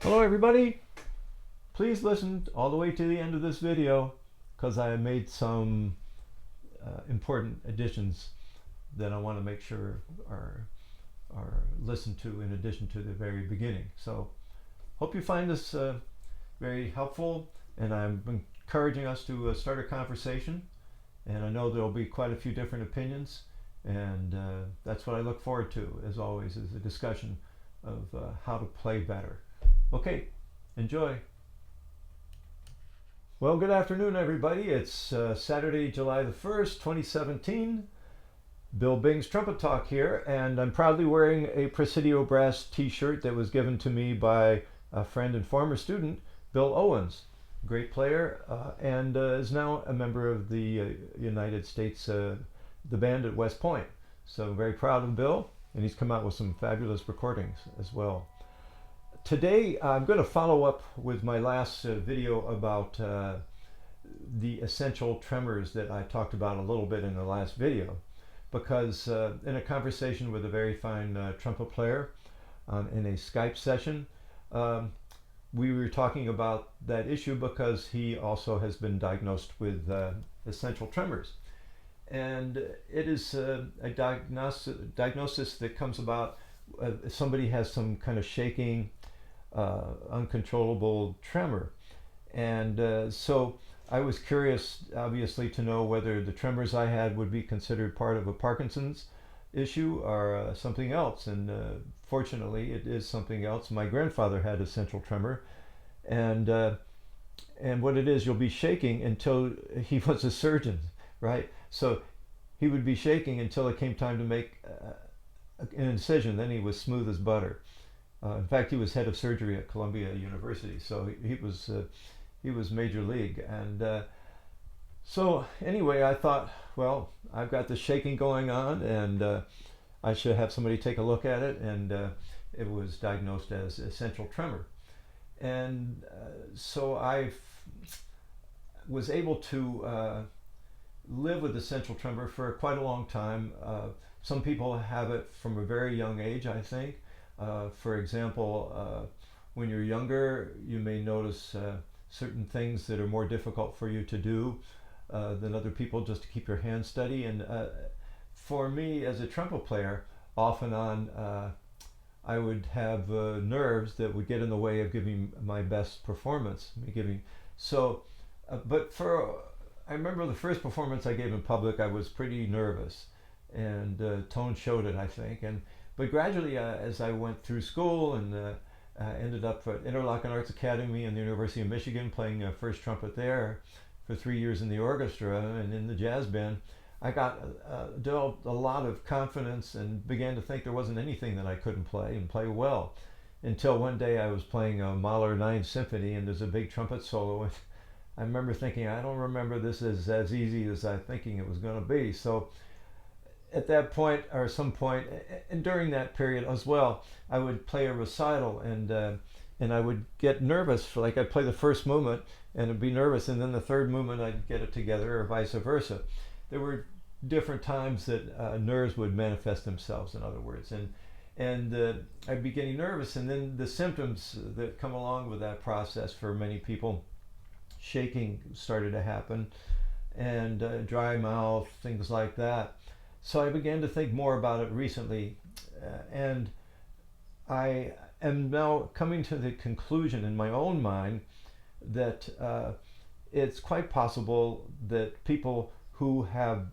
Hello everybody, please listen all the way to the end of this video because I made some important additions that I want to make sure are listened to in addition to the very beginning. So hope you find this very helpful, and I'm encouraging us to start a conversation, and I know there will be quite a few different opinions, and that's what I look forward to as always, is a discussion of how to play better. Okay, enjoy. Well, good afternoon, everybody. It's Saturday, July the 1st, 2017. Bill Bing's Trumpet Talk here, and I'm proudly wearing a Presidio Brass t-shirt that was given to me by a friend and former student, Bill Owens. Great player, and is now a member of the United States, the band at West Point. So I'm very proud of Bill, and he's come out with some fabulous recordings as well. Today I'm going to follow up with my last video about the essential tremors that I talked about a little bit in the last video, because in a conversation with a very fine trumpet player in a Skype session, we were talking about that issue because he also has been diagnosed with essential tremors. And it is a diagnosis that comes about if somebody has some kind of shaking, uncontrollable tremor. And so I was curious, obviously, to know whether the tremors I had would be considered part of a Parkinson's issue or something else. And fortunately, it is something else. My grandfather had essential tremor, and what it is, you'll be shaking until he was a surgeon, right? So he would be shaking until it came time to make an incision. Then he was smooth as butter. In fact, he was head of surgery at Columbia University, so he was major league. And so anyway, I thought, well, I've got the shaking going on, and I should have somebody take a look at it. And it was diagnosed as essential tremor. And so I was able to live with essential tremor for quite a long time. Some people have it from a very young age, I think. For example, when you're younger, you may notice certain things that are more difficult for you to do than other people, just to keep your hands steady. And for me, as a trumpet player, off and on, I would have nerves that would get in the way of giving my best performance. I remember the first performance I gave in public, I was pretty nervous, and tone showed it, I think. But gradually, as I went through school and ended up at Interlochen Arts Academy and the University of Michigan, playing first trumpet there for 3 years in the orchestra and in the jazz band, I developed a lot of confidence and began to think there wasn't anything that I couldn't play and play well. Until one day I was playing a Mahler 9 Symphony, and there's a big trumpet solo, and I remember thinking, I don't remember this as easy as I thinking it was going to be. So at that point, or some point, and during that period as well, I would play a recital, and I would get nervous. Like, I'd play the first movement and I'd be nervous, and then the third movement I'd get it together, or vice versa. There were different times that nerves would manifest themselves, in other words, and I'd be getting nervous, and then the symptoms that come along with that process for many people, shaking started to happen, and dry mouth, things like that. So I began to think more about it recently, and I am now coming to the conclusion in my own mind that it's quite possible that people who have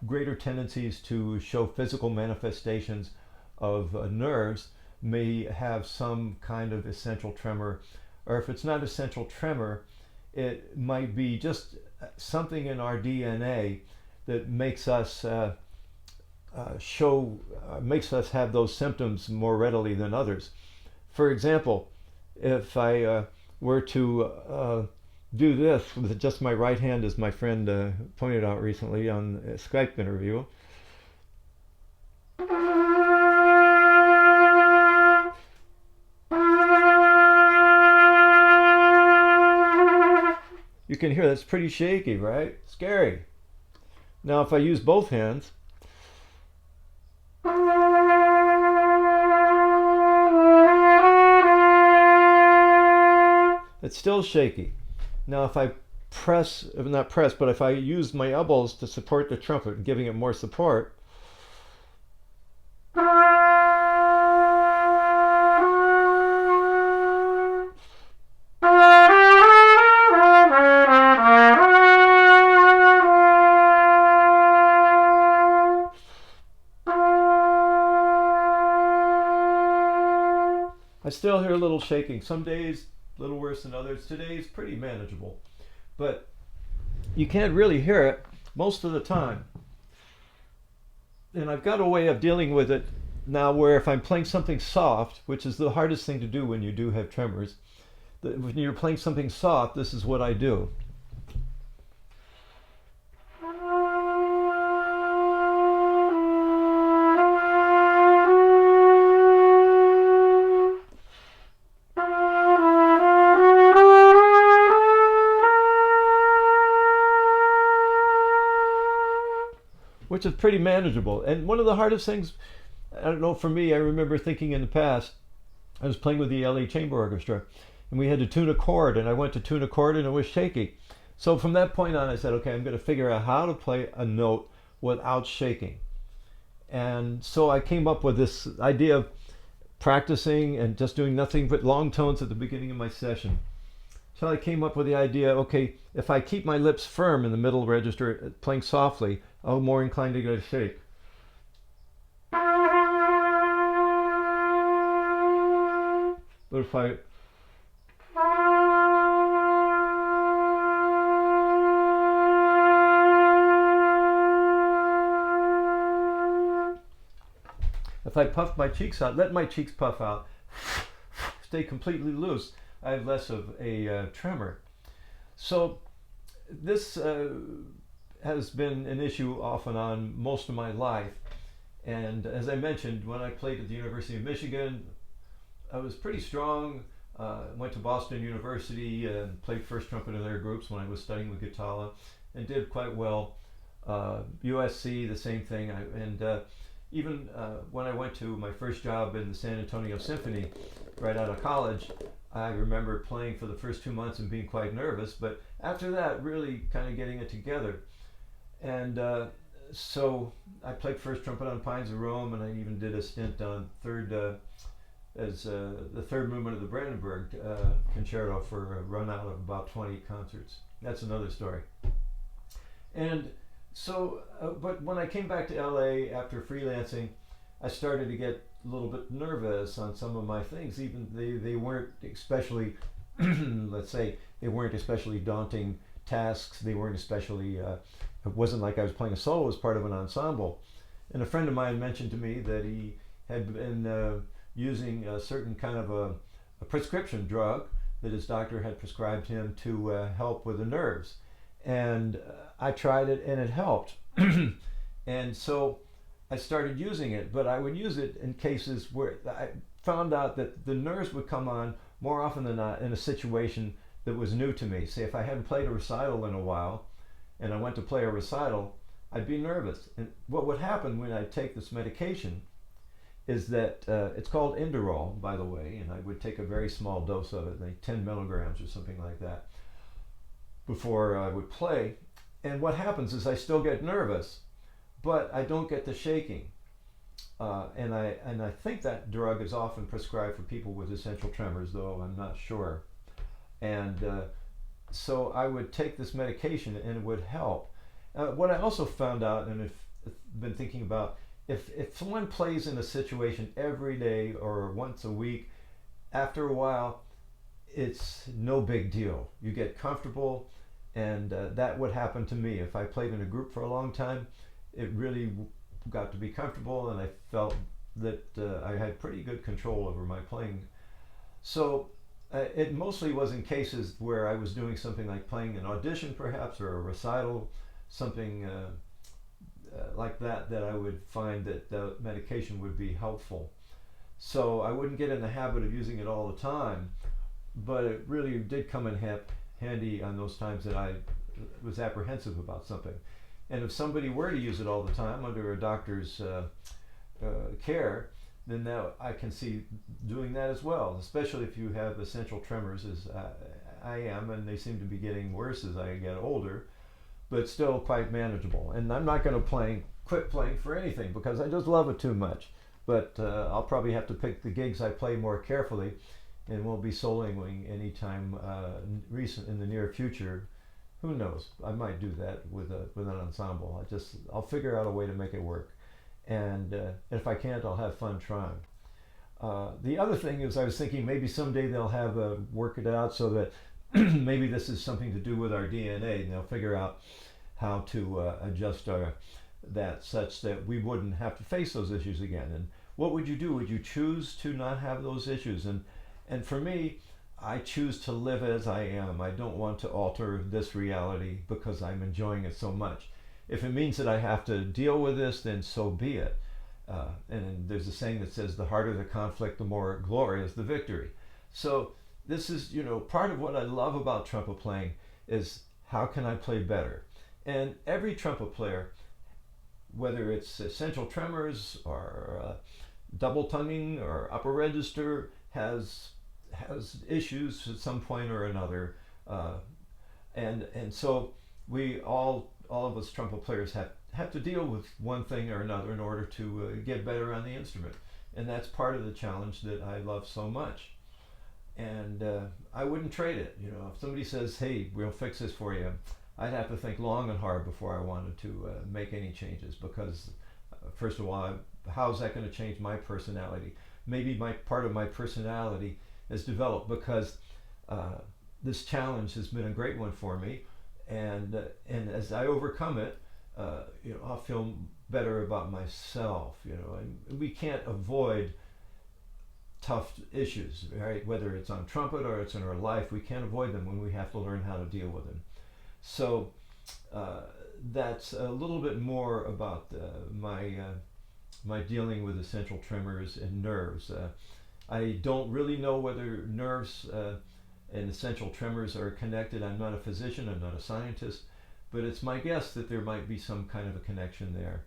greater tendencies to show physical manifestations of nerves may have some kind of essential tremor, or if it's not essential tremor, it might be just something in our DNA that makes us makes us have those symptoms more readily than others. For example, if I were to do this with just my right hand, as my friend pointed out recently on a Skype interview, you can hear that's pretty shaky, right? Scary. Now if I use both hands, it's still shaky. Now if I press, not press, but if I use my elbows to support the trumpet, giving it more support, I still hear a little shaking. Some days a little worse than others. Today's pretty manageable, but you can't really hear it most of the time. And I've got a way of dealing with it now where if I'm playing something soft, which is the hardest thing to do when you do have tremors, when you're playing something soft, this is what I do. Which is pretty manageable. And one of the hardest things, I don't know, for me, I remember thinking in the past, I was playing with the LA Chamber Orchestra, and we had to tune a chord, and I went to tune a chord, and it was shaky. So from that point on, I said, okay, I'm going to figure out how to play a note without shaking. And so I came up with this idea of practicing and just doing nothing but long tones at the beginning of my session. So I came up with the idea, okay, if I keep my lips firm in the middle register, playing softly, I'm more inclined to get a shake. But if I puff my cheeks out, let my cheeks puff out, stay completely loose, I have less of a tremor. So this has been an issue off and on most of my life. And as I mentioned, when I played at the University of Michigan, I was pretty strong. Went to Boston University and played first trumpet in their groups when I was studying with Guitarra, and did quite well. USC, the same thing. Even when I went to my first job in the San Antonio Symphony right out of college, I remember playing for the first 2 months and being quite nervous, but after that, really kind of getting it together. And so I played first trumpet on Pines of Rome, and I even did a stint on the third movement of the Brandenburg Concerto for a run out of about 20 concerts. That's another story. And so, but when I came back to LA after freelancing, I started to get a little bit nervous on some of my things. Even they weren't especially, let's say, they weren't especially daunting tasks. They weren't especially, it wasn't like I was playing a solo as part of an ensemble. And a friend of mine mentioned to me that he had been using a certain kind of a prescription drug that his doctor had prescribed him to help with the nerves. And I tried it and it helped. And so I started using it, but I would use it in cases where I found out that the nerves would come on more often than not in a situation that was new to me. Say if I hadn't played a recital in a while and I went to play a recital, I'd be nervous. And what would happen when I take this medication is that it's called Inderol, by the way, and I would take a very small dose of it, like 10 milligrams or something like that, before I would play. And what happens is I still get nervous, but I don't get the shaking. And I think that drug is often prescribed for people with essential tremors, though I'm not sure. And so I would take this medication and it would help. What I also found out, and have been thinking about, if someone plays in a situation every day or once a week, after a while, it's no big deal. You get comfortable, and that would happen to me. If I played in a group for a long time, it really got to be comfortable, and I felt that I had pretty good control over my playing. So it mostly was in cases where I was doing something like playing an audition perhaps, or a recital, something like that, that I would find that the medication would be helpful. So I wouldn't get in the habit of using it all the time, but it really did come in handy on those times that I was apprehensive about something. And if somebody were to use it all the time under a doctor's care, then now I can see doing that as well, especially if you have essential tremors, as I am, and they seem to be getting worse as I get older, but still quite manageable. And I'm not going to quit playing for anything because I just love it too much. But I'll probably have to pick the gigs I play more carefully, and won't be soloing anytime recent in the near future. Who knows? I might do that with an ensemble. I'll figure out a way to make it work, and if I can't, I'll have fun trying. The other thing is, I was thinking maybe someday they'll have work it out so that maybe this is something to do with our DNA, and they'll figure out how to adjust that such that we wouldn't have to face those issues again. And what would you do? Would you choose to not have those issues? And for me, I choose to live as I am. I don't want to alter this reality because I'm enjoying it so much. If it means that I have to deal with this, then so be it. And there's a saying that says, the harder the conflict, the more glorious the victory. So this is, part of what I love about trumpet playing is how can I play better? And every trumpet player, whether it's essential tremors or double tonguing or upper register, has issues at some point or another, and so we all of us trumpet players have to deal with one thing or another in order to get better on the instrument, and that's part of the challenge that I love so much. And I wouldn't trade it. If somebody says, "Hey, we'll fix this for you," I'd have to think long and hard before I wanted to make any changes, because first of all, how's that going to change my personality? Maybe part of my personality has developed because this challenge has been a great one for me, and as I overcome it, I'll feel better about myself. And we can't avoid tough issues, right? Whether it's on trumpet or it's in our life, we can't avoid them when we have to learn how to deal with them. So that's a little bit more about my dealing with essential tremors and nerves. I don't really know whether nerves and essential tremors are connected. I'm not a physician, I'm not a scientist, but it's my guess that there might be some kind of a connection there.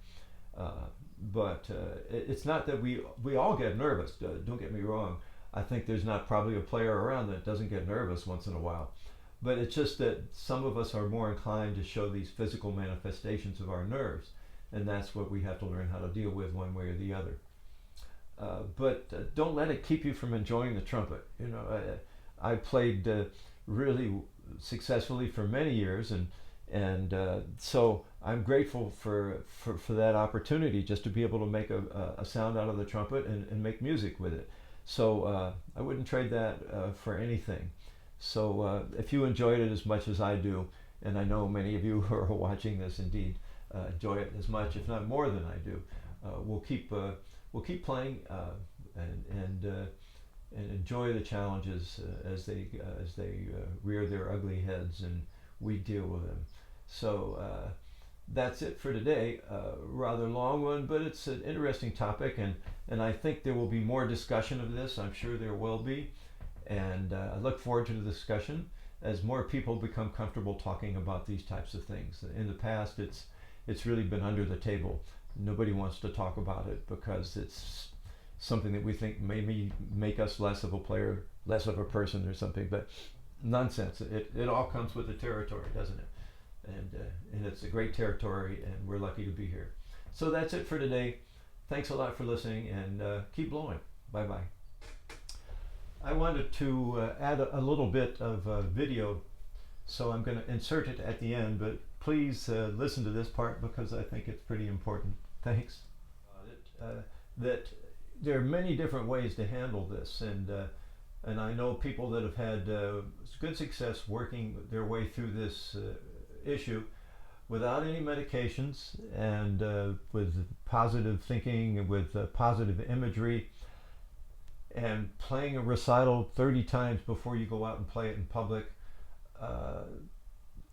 But it's not that we all get nervous, don't get me wrong. I think there's not probably a player around that doesn't get nervous once in a while. But it's just that some of us are more inclined to show these physical manifestations of our nerves, and that's what we have to learn how to deal with one way or the other. But don't let it keep you from enjoying the trumpet. I played really successfully for many years, and so I'm grateful for that opportunity, just to be able to make a sound out of the trumpet and make music with it. So I wouldn't trade that for anything. So if you enjoyed it as much as I do, and I know many of you who are watching this indeed enjoy it as much, if not more than I do, we'll keep playing and enjoy the challenges as they rear their ugly heads and we deal with them. So that's it for today. Rather long one, but it's an interesting topic, and I think there will be more discussion of this. I'm sure there will be. And I look forward to the discussion as more people become comfortable talking about these types of things. In the past, it's really been under the table. Nobody wants to talk about it because it's something that we think maybe make us less of a player, less of a person or something, but nonsense. It all comes with the territory, doesn't it? And it's a great territory, and we're lucky to be here. So that's it for today. Thanks a lot for listening, and keep blowing. Bye-bye. I wanted to add a little bit of video, so I'm going to insert it at the end, but please listen to this part because I think it's pretty important. Thanks. That there are many different ways to handle this, and I know people that have had good success working their way through this issue without any medications, and with positive thinking and with positive imagery, and playing a recital 30 times before you go out and play it in public.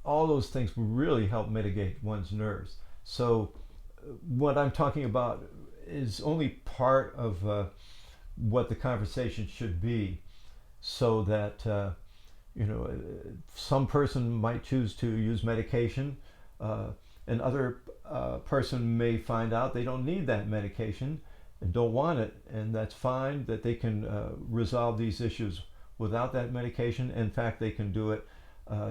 All those things really help mitigate one's nerves. So what I'm talking about is only part of what the conversation should be, so that some person might choose to use medication, another person may find out they don't need that medication and don't want it, and that's fine, that they can resolve these issues without that medication. In fact, they can do it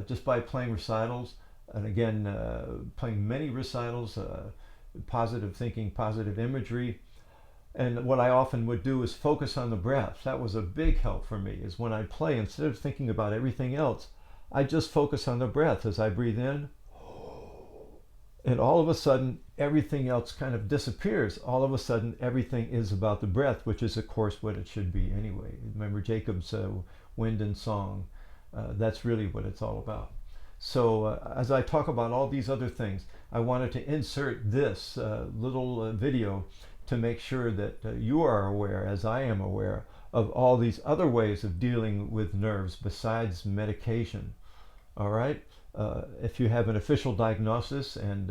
just by playing recitals. And again, playing many recitals, positive thinking, positive imagery. And what I often would do is focus on the breath. That was a big help for me, is when I play, instead of thinking about everything else, I just focus on the breath as I breathe in. And all of a sudden, everything else kind of disappears. All of a sudden, everything is about the breath, which is, of course, what it should be anyway. Remember Jacob's wind and song. That's really what it's all about. So as I talk about all these other things, I wanted to insert this little video to make sure that you are aware, as I am aware, of all these other ways of dealing with nerves besides medication. All right? If you have an official diagnosis and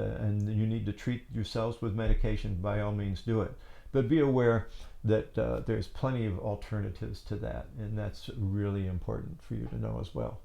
you need to treat yourselves with medication, by all means do it. But be aware that there's plenty of alternatives to that, and that's really important for you to know as well.